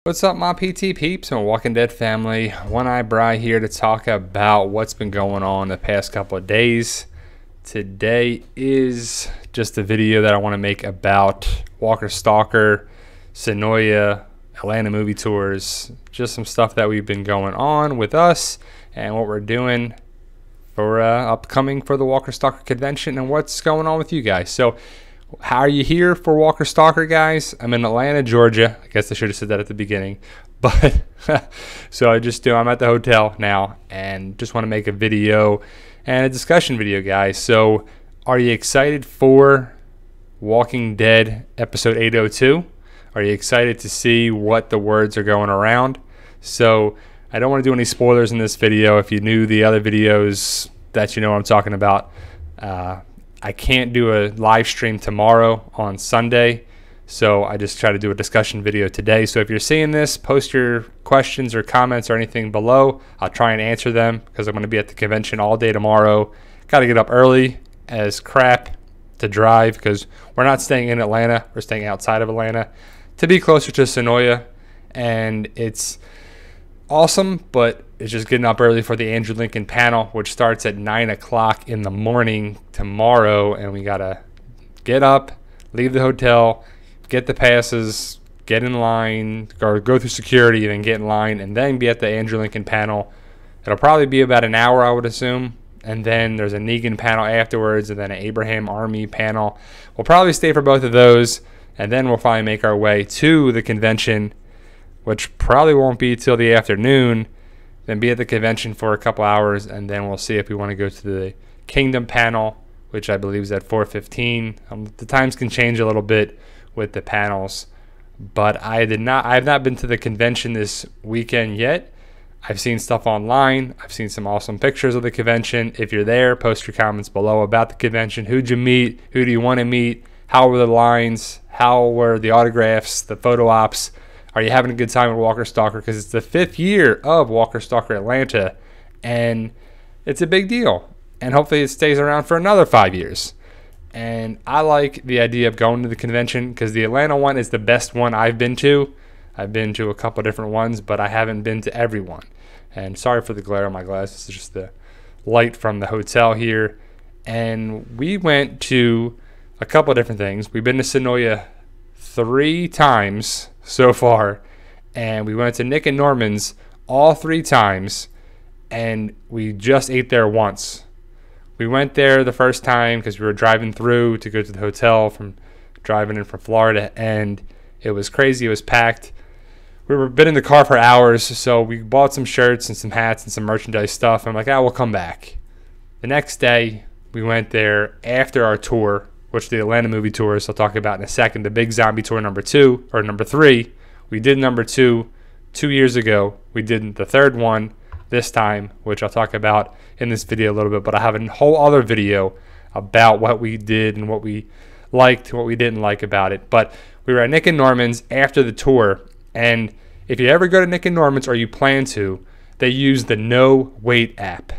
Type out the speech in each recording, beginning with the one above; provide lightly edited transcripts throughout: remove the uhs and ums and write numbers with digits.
What's up, my PT peeps and Walking Dead family? One Eye Bry here to talk about what's been going on the past couple of days. Today is just a video that I want to make about Walker Stalker, Senoia, Atlanta movie tours, just some stuff that we've been going on with us and what we're doing for upcoming for the Walker Stalker convention and what's going on with you guys. So how are you here for Walker Stalker, guys? I'm in Atlanta, Georgia. I guess I should have said that at the beginning. But so I'm at the hotel now and just want to make a video and a discussion video, guys. So are you excited for Walking Dead episode 802? Are you excited to see what the words are going around? So I don't want to do any spoilers in this video. If you knew the other videos, that you know what I'm talking about. I can't do a live stream tomorrow on Sunday, so I just try to do a discussion video today. So if you're seeing this, post your questions or comments or anything below. I'll try and answer them because I'm going to be at the convention all day tomorrow. Got to get up early as crap to drive because we're not staying in Atlanta. We're staying outside of Atlanta to be closer to Senoia, and it's awesome, but it's just getting up early for the Andrew Lincoln panel, which starts at 9 o'clock in the morning tomorrow, and we gotta get up, leave the hotel, get the passes, get in line, or go through security, and then get in line, and then be at the Andrew Lincoln panel. It'll probably be about an hour, I would assume, and then there's a Negan panel afterwards, and then an Abraham Army panel. We'll probably stay for both of those, and then we'll finally make our way to the convention, which probably won't be till the afternoon, then be at the convention for a couple hours, and then we'll see if we want to go to the Kingdom panel, which I believe is at 4:15. The times can change a little bit with the panels, but I have not been to the convention this weekend yet. I've seen stuff online. I've seen some awesome pictures of the convention. If you're there, post your comments below about the convention. Who'd you meet? Who do you want to meet? How were the lines? How were the autographs, the photo ops? Are you having a good time with Walker Stalker? Because it's the 5th year of Walker Stalker Atlanta, and it's a big deal. And hopefully it stays around for another 5 years. And I like the idea of going to the convention because the Atlanta one is the best one I've been to. I've been to a couple different ones, but I haven't been to every one. And sorry for the glare on my glasses. It's just the light from the hotel here. And we went to a couple different things. We've been to Senoia 3 times so far, and we went to Nick and Norman's all 3 times, and we just ate there once. We went there the first time because we were driving through to go to the hotel from driving in from Florida, and it was crazy. It was packed. We were been in the car for hours, so we bought some shirts and some hats and some merchandise stuff. I'm like, we'll come back. The next day, we went there after our tour, which the Atlanta movie tours I'll talk about in a second. The big zombie tour number 3. We did number 2 2 years ago. We did the 3rd one this time, which I'll talk about in this video a little bit. But I have a whole other video about what we did and what we liked, what we didn't like about it. But we were at Nick and Norman's after the tour. And if you ever go to Nick and Norman's or you plan to, they use the No Wait app.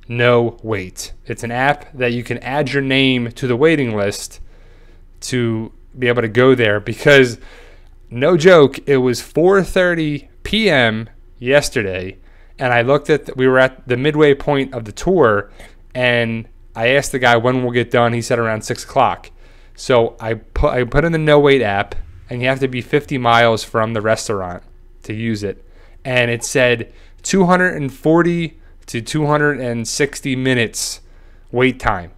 No Wait. It's an app that you can add your name to the waiting list to be able to go there because, no joke, it was 4:30 p.m. yesterday, and I looked at we were at the midway point of the tour, and I asked the guy when we'll get done. He said around 6 o'clock. So I put in the No Wait app, and you have to be 50 miles from the restaurant to use it, and it said 240 to 260 minutes wait time.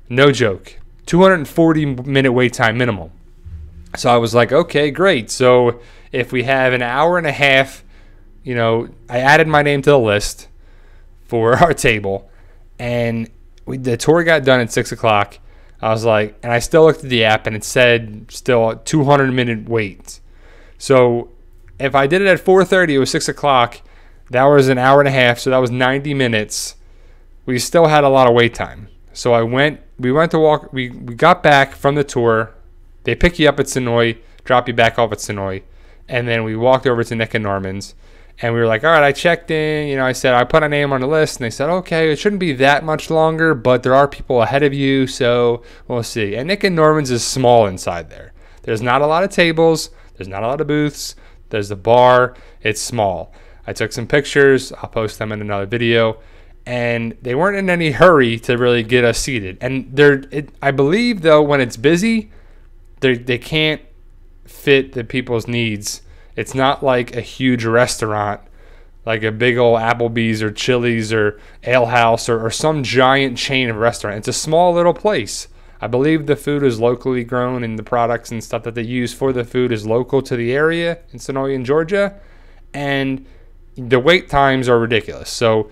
No joke. 240-minute wait time minimum. So I was like, okay, great. So if we have an hour and a half, I added my name to the list for our table, and the tour got done at 6 o'clock. I was like, and I still looked at the app, and it said still a 200-minute wait. So if I did it at 4:30, it was 6 o'clock. That was an hour and a half, so that was 90 minutes. We still had a lot of wait time. So we went to walk, we got back from the tour. They pick you up at Senoia, drop you back off at Senoia, and then we walked over to Nick and Norman's, and we were like, all right, I checked in, I said, I put a name on the list, and they said, okay, it shouldn't be that much longer, but there are people ahead of you, so we'll see. And Nick and Norman's is small inside there. There's not a lot of tables, there's not a lot of booths. There's the bar. It's small. I took some pictures. I'll post them in another video. And they weren't in any hurry to really get us seated. And I believe, though, when it's busy, they can't fit the people's needs. It's not like a huge restaurant, like a big old Applebee's or Chili's or Ale House or some giant chain of restaurant. It's a small little place. I believe the food is locally grown and the products and stuff that they use for the food is local to the area in Senoia, in Georgia. And the wait times are ridiculous. So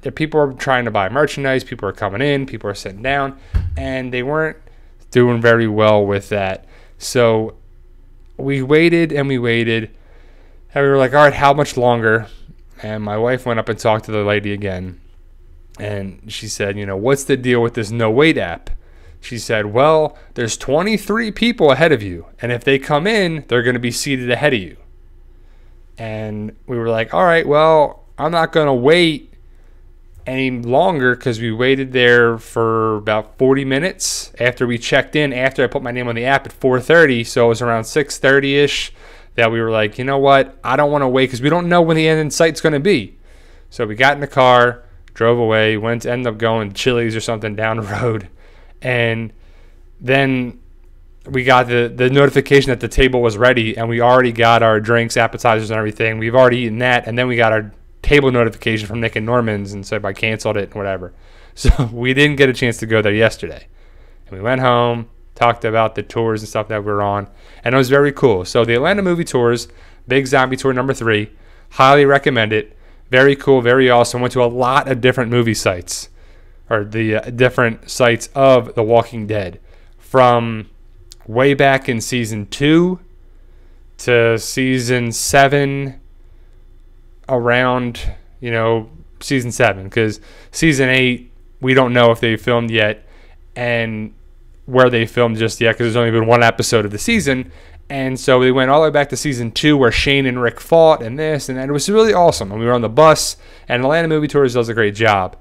the people are trying to buy merchandise. People are coming in. People are sitting down. And they weren't doing very well with that. So we waited and we waited. And we were like, all right, how much longer? And my wife went up and talked to the lady again. And she said, what's the deal with this no wait app? She said, well, there's 23 people ahead of you. And if they come in, they're going to be seated ahead of you. And we were like, all right, well, I'm not going to wait any longer because we waited there for about 40 minutes after we checked in, after I put my name on the app at 4:30. So it was around 6:30-ish that we were like, you know what? I don't want to wait because we don't know when the end in sight's going to be. So we got in the car, drove away, ended up going to Chili's or something down the road. And then we got the notification that the table was ready, and we already got our drinks, appetizers, and everything. We've already eaten that, and then we got our table notification from Nick and Norman's and said I canceled it and whatever. So we didn't get a chance to go there yesterday. And we went home, talked about the tours and stuff that we were on, and it was very cool. So the Atlanta movie tours, Big Zombie Tour number 3, highly recommend it. Very cool, very awesome. Went to a lot of different movie sites, or the different sites of The Walking Dead, from way back in season 2 to season 7, around season 7, because season 8 we don't know if they filmed yet and where they filmed just yet, because there's only been one episode of the season. And so we went all the way back to season 2 where Shane and Rick fought and this and that. It was really awesome. And we were on the bus, and Atlanta Movie Tours does a great job.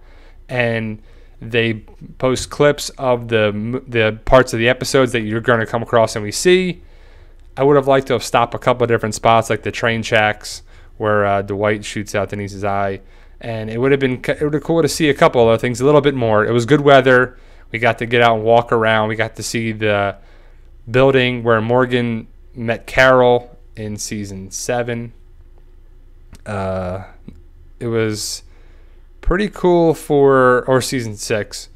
And they post clips of the parts of the episodes that you're going to come across and we see. I would have liked to have stopped a couple of different spots, like the train tracks where Dwight shoots out Denise's eye. And it would have been cool to see a couple of other things, a little bit more. It was good weather. We got to get out and walk around. We got to see the building where Morgan met Carol in season 7. It was pretty cool or season 6.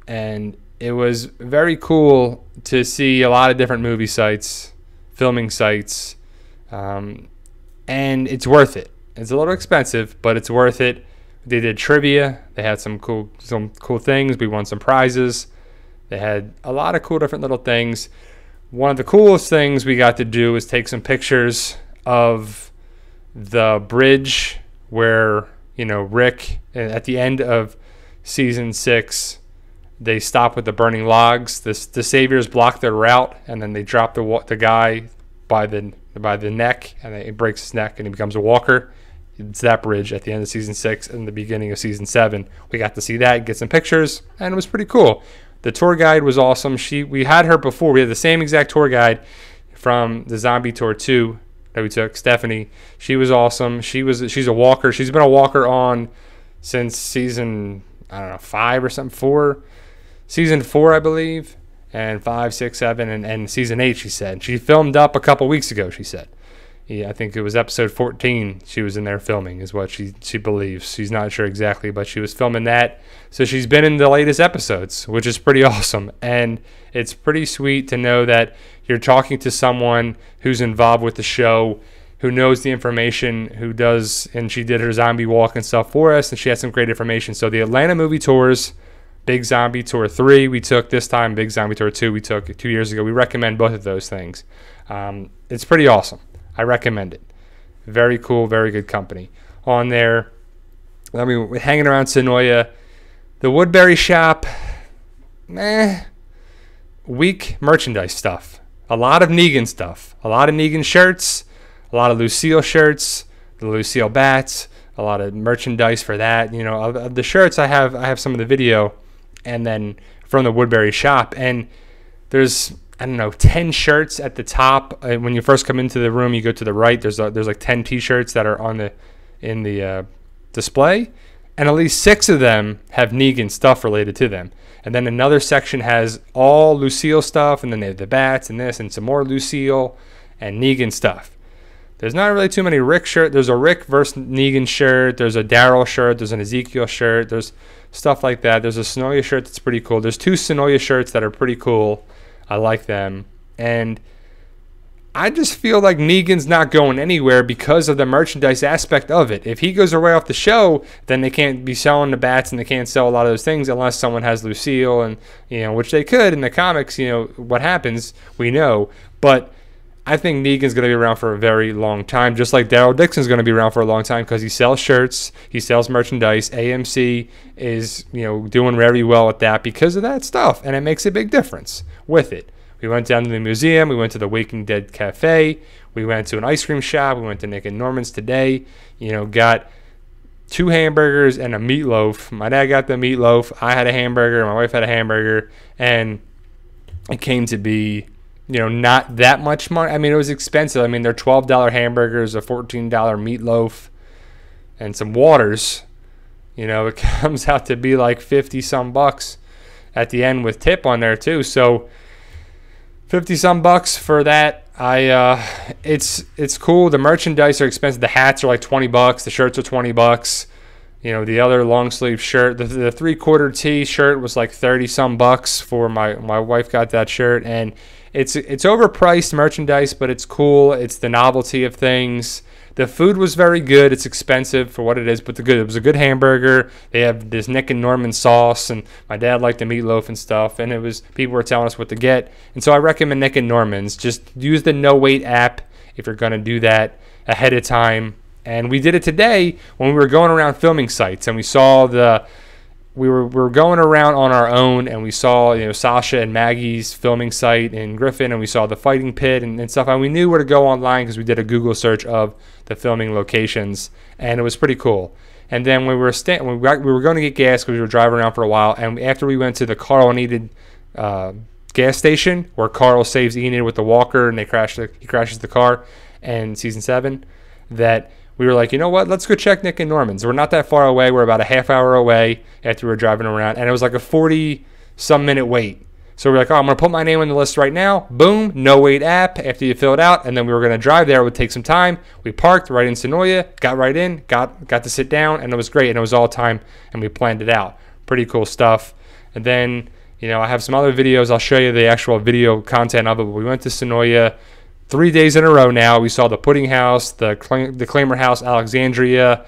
And it was very cool to see a lot of different movie sites, filming sites. And it's worth it. It's a little expensive, but it's worth it. They did trivia. They had some cool things. We won some prizes. They had a lot of cool different little things. One of the coolest things we got to do was take some pictures of the bridge where, Rick, at the end of season 6, they stop with the burning logs. The saviors block their route, and then they drop the guy by the neck, and it breaks his neck, and he becomes a walker. It's that bridge at the end of season 6 and the beginning of season 7. We got to see that, get some pictures, and it was pretty cool. The tour guide was awesome. We had her before. We had the same exact tour guide from the Zombie Tour 2 that we took, Stephanie. She was awesome. She's a walker. She's been a walker on since season, 5 or something, 4. Season 4, I believe, and 5, 6, 7, and season 8, she said. She filmed up a couple weeks ago, she said. Yeah, I think it was episode 14 she was in there filming, is what she believes. She's not sure exactly, but she was filming that. So she's been in the latest episodes, which is pretty awesome. And it's pretty sweet to know that you're talking to someone who's involved with the show, who knows the information, and she did her zombie walk and stuff for us, and she had some great information. So the Atlanta Movie Tours, Big Zombie Tour 3 we took this time, Big Zombie Tour 2 we took 2 years ago. We recommend both of those things. It's pretty awesome. I recommend it. Very cool, very good company. On there, we're hanging around Senoia. The Woodbury shop, weak merchandise stuff. A lot of Negan stuff. A lot of Negan shirts, a lot of Lucille shirts, the Lucille bats, a lot of merchandise for that. Of the shirts, I have some of the video, and then from the Woodbury shop. And there's I don't know, 10 shirts at the top. When you first come into the room, you go to the right. There's like 10 T-shirts that are in the display, and at least 6 of them have Negan stuff related to them. And then another section has all Lucille stuff, and then they have the bats and this and some more Lucille and Negan stuff. There's not really too many Rick shirts. There's a Rick versus Negan shirt. There's a Daryl shirt. There's an Ezekiel shirt. There's stuff like that. There's a Senoia shirt that's pretty cool. There's 2 Senoia shirts that are pretty cool. I like them. And I just feel like Negan's not going anywhere because of the merchandise aspect of it. If he goes away off the show, then they can't be selling the bats and they can't sell a lot of those things unless someone has Lucille, and which they could in the comics. What happens, we know. But I think Negan's going to be around for a very long time, just like Daryl Dixon's going to be around for a long time because he sells shirts, he sells merchandise. AMC is doing very well at that because of that stuff, and it makes a big difference with it. We went down to the museum, we went to the Waking Dead Cafe, we went to an ice cream shop, we went to Nick and Norman's today, got 2 hamburgers and a meatloaf. My dad got the meatloaf, I had a hamburger, my wife had a hamburger, and it came to be not that much money. I mean, it was expensive. I mean, they're $12 hamburgers, a $14 meatloaf, and some waters. It comes out to be like 50 some bucks at the end with tip on there too. So 50 some bucks for that. It's cool. The merchandise are expensive. The hats are like 20 bucks. The shirts are 20 bucks. The other long sleeve shirt, the 3/4 tee shirt was like 30 some bucks for my wife got that shirt, and it's overpriced merchandise, but it's cool. It's the novelty of things. The food was very good. It's expensive for what it is, but it was a good hamburger. They have this Nick and Norman sauce, and my dad liked the meatloaf and stuff, and people were telling us what to get. And so I recommend Nick and Norman's. Just use the No Wait app if you're going to do that ahead of time. And we did it today when we were going around filming sites, and we saw we were going around on our own, and we saw Sasha and Maggie's filming site in Griffin, and we saw the fighting pit and stuff, and we knew where to go online because we did a Google search of the filming locations, and it was pretty cool. And then we were going to get gas because we were driving around for a while, and after we went to the Carl and Enid gas station where Carl saves Enid with the walker and he crashes the car in season 7, that we were like, you know what, let's go check Nick and Norman's. We're not that far away. We're about a half hour away after we were driving around, and it was like a 40-some minute wait. So we're like, I'm going to put my name on the list right now. Boom, No Wait app after you fill it out, and then we were going to drive there. It would take some time. We parked right in Senoia, got right in, got to sit down, and it was great, and it was all time, and we planned it out. Pretty cool stuff. And then, I have some other videos. I'll show you the actual video content of it, but we went to Senoia 3 days in a row now. We saw the Pudding House, the Claimer House, Alexandria.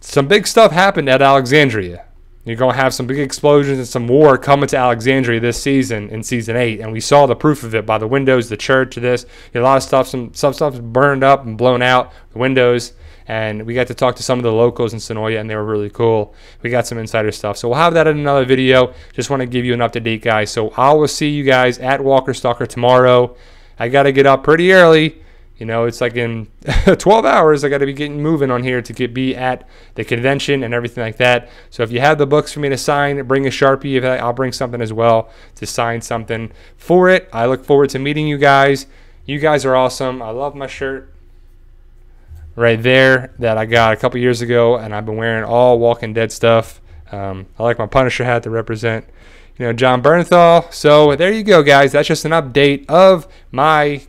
Some big stuff happened at Alexandria. You're going to have some big explosions and some war coming to Alexandria this season in season 8, and we saw the proof of it by the windows, the church, this. A lot of stuff, some stuff burned up and blown out, the windows, and we got to talk to some of the locals in Senoia, and they were really cool. We got some insider stuff, so we'll have that in another video. Just want to give you an up-to-date, guys. So I will see you guys at Walker Stalker tomorrow. I got to get up pretty early. It's like in 12 hours, I got to be getting moving on here to be at the convention and everything like that. So if you have the books for me to sign, bring a Sharpie. I'll bring something as well to sign something for it. I look forward to meeting you guys. You guys are awesome. I love my shirt right there that I got a couple years ago, and I've been wearing all Walking Dead stuff. I like my Punisher hat to represent John Bernthal. So there you go, guys. That's just an update of my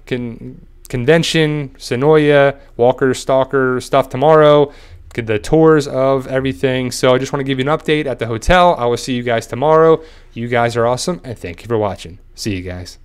convention, Senoia, Walker Stalker stuff tomorrow, the tours of everything. So I just want to give you an update at the hotel. I will see you guys tomorrow. You guys are awesome, and thank you for watching. See you guys.